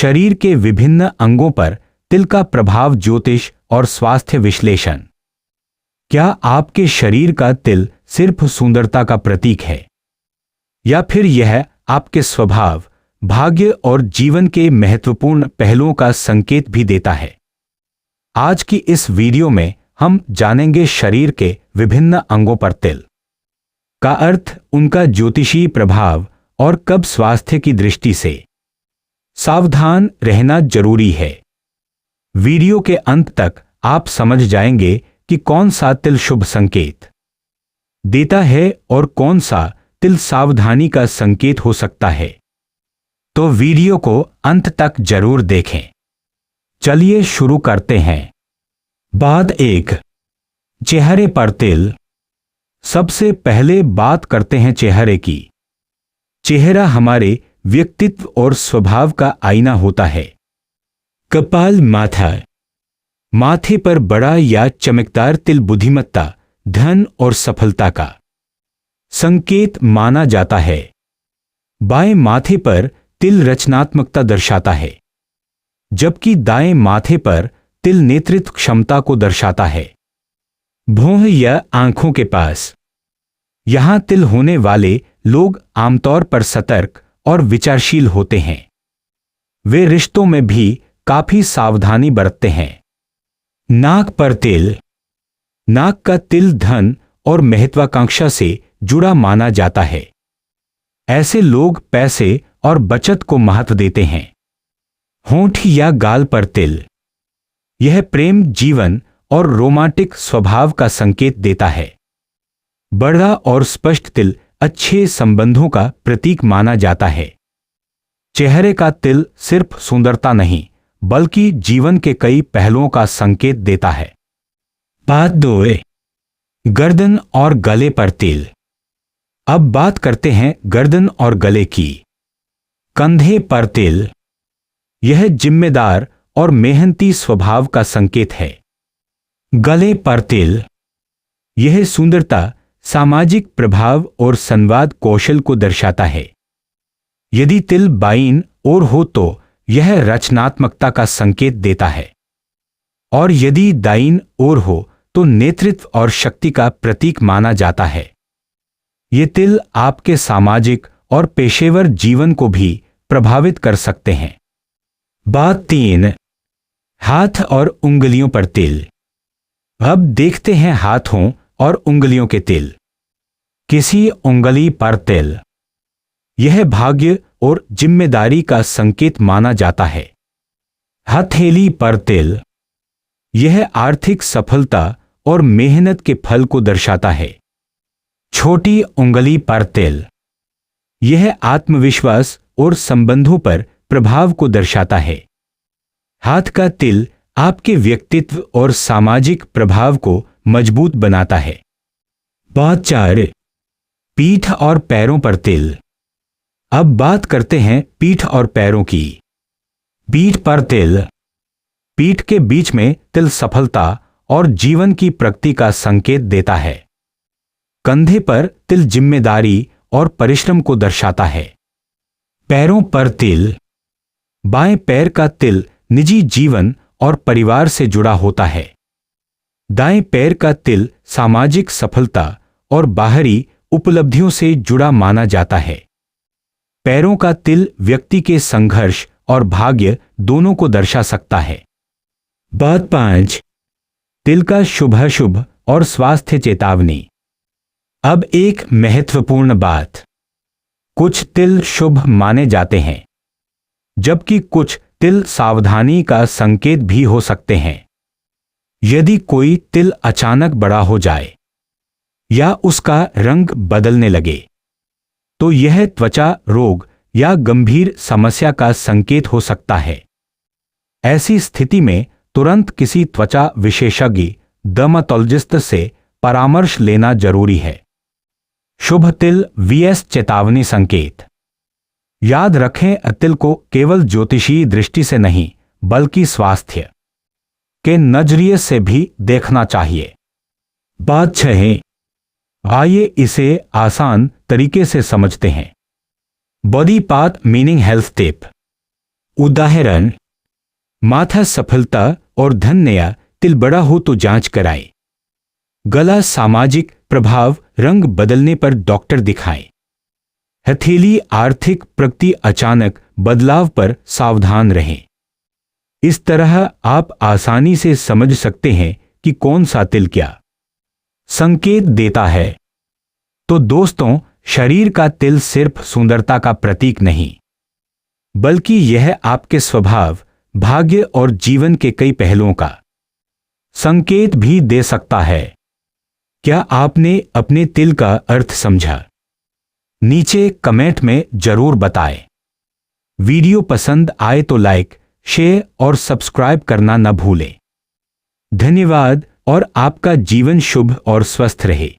शरीर के विभिन्न अंगों पर तिल का प्रभाव, ज्योतिष और स्वास्थ्य विश्लेषण। क्या आपके शरीर का तिल सिर्फ सुंदरता का प्रतीक है, या फिर यह आपके स्वभाव, भाग्य और जीवन के महत्वपूर्ण पहलुओं का संकेत भी देता है? आज की इस वीडियो में हम जानेंगे शरीर के विभिन्न अंगों पर तिल का अर्थ, उनका ज्योतिषीय प्रभाव और कब स्वास्थ्य की दृष्टि से सावधान रहना जरूरी है। वीडियो के अंत तक आप समझ जाएंगे कि कौन सा तिल शुभ संकेत देता है और कौन सा तिल सावधानी का संकेत हो सकता है। तो वीडियो को अंत तक जरूर देखें। चलिए शुरू करते हैं। बात 1, चेहरे पर तिल। सबसे पहले बात करते हैं चेहरे की। चेहरा हमारे व्यक्तित्व और स्वभाव का आईना होता है। कपाल, माथा। माथे पर बड़ा या चमकदार तिल बुद्धिमत्ता, धन और सफलता का संकेत माना जाता है। बाएं माथे पर तिल रचनात्मकता दर्शाता है, जबकि दाएं माथे पर तिल नेतृत्व क्षमता को दर्शाता है। भौं या आंखों के पास यहां तिल होने वाले लोग आमतौर पर सतर्क और विचारशील होते हैं। वे रिश्तों में भी काफी सावधानी बरतते हैं। नाक पर तिल। नाक का तिल धन और महत्वाकांक्षा से जुड़ा माना जाता है। ऐसे लोग पैसे और बचत को महत्व देते हैं। होंठ या गाल पर तिल। यह प्रेम, जीवन और रोमांटिक स्वभाव का संकेत देता है। बड़ा और स्पष्ट तिल अच्छे संबंधों का प्रतीक माना जाता है। चेहरे का तिल सिर्फ सुंदरता नहीं, बल्कि जीवन के कई पहलुओं का संकेत देता है। बात 2, गर्दन और गले पर तिल। अब बात करते हैं गर्दन और गले की। कंधे पर तिल। यह जिम्मेदार और मेहनती स्वभाव का संकेत है। गले पर तिल। यह सुंदरता, सामाजिक प्रभाव और संवाद कौशल को दर्शाता है। यदि तिल बाईं ओर हो तो यह रचनात्मकता का संकेत देता है, और यदि दाईं ओर हो तो नेतृत्व और शक्ति का प्रतीक माना जाता है। ये तिल आपके सामाजिक और पेशेवर जीवन को भी प्रभावित कर सकते हैं। बात 3, हाथ और उंगलियों पर तिल। अब देखते हैं हाथों और उंगलियों के तिल। किसी उंगली पर तिल, यह भाग्य और जिम्मेदारी का संकेत माना जाता है। हथेली पर तिल, यह आर्थिक सफलता और मेहनत के फल को दर्शाता है। छोटी उंगली पर तिल, यह आत्मविश्वास और संबंधों पर प्रभाव को दर्शाता है। हाथ का तिल आपके व्यक्तित्व और सामाजिक प्रभाव को मजबूत बनाता है। बात 4, पीठ और पैरों पर तिल। अब बात करते हैं पीठ और पैरों की। पीठ पर तिल। पीठ के बीच में तिल सफलता और जीवन की प्रगति का संकेत देता है। कंधे पर तिल जिम्मेदारी और परिश्रम को दर्शाता है। पैरों पर तिल। बाएं पैर का तिल निजी जीवन और परिवार से जुड़ा होता है। दाएं पैर का तिल सामाजिक सफलता और बाहरी उपलब्धियों से जुड़ा माना जाता है। पैरों का तिल व्यक्ति के संघर्ष और भाग्य दोनों को दर्शा सकता है। बात 5, तिल का शुभ और स्वास्थ्य चेतावनी। अब एक महत्वपूर्ण बात, कुछ तिल शुभ माने जाते हैं, जबकि कुछ तिल सावधानी का संकेत भी हो सकते हैं। यदि कोई तिल अचानक बड़ा हो जाए या उसका रंग बदलने लगे, तो यह त्वचा रोग या गंभीर समस्या का संकेत हो सकता है। ऐसी स्थिति में तुरंत किसी त्वचा विशेषज्ञ, डर्मेटोलॉजिस्ट से परामर्श लेना जरूरी है। शुभ तिल वीएस चेतावनी संकेत। याद रखें, तिल को केवल ज्योतिषीय दृष्टि से नहीं, बल्कि स्वास्थ्य के नजरिए से भी देखना चाहिए। बात 6, आइए इसे आसान तरीके से समझते हैं। Body part meaning health tip. उदाहरण, माथा सफलता और धन नया, तिल बड़ा हो तो जांच कराएं। गला सामाजिक प्रभाव, रंग बदलने पर डॉक्टर दिखाएं। हथेली आर्थिक प्रगति, अचानक बदलाव पर सावधान रहें। इस तरह आप आसानी से समझ सकते हैं कि कौन सा तिल क्या संकेत देता है। तो दोस्तों, शरीर का तिल सिर्फ सुंदरता का प्रतीक नहीं, बल्कि यह आपके स्वभाव, भाग्य और जीवन के कई पहलुओं का संकेत भी दे सकता है। क्या आपने अपने तिल का अर्थ समझा? नीचे कमेंट में जरूर बताएं। वीडियो पसंद आए तो लाइक, शेयर और सब्सक्राइब करना न भूलें। धन्यवाद और आपका जीवन शुभ और स्वस्थ रहे।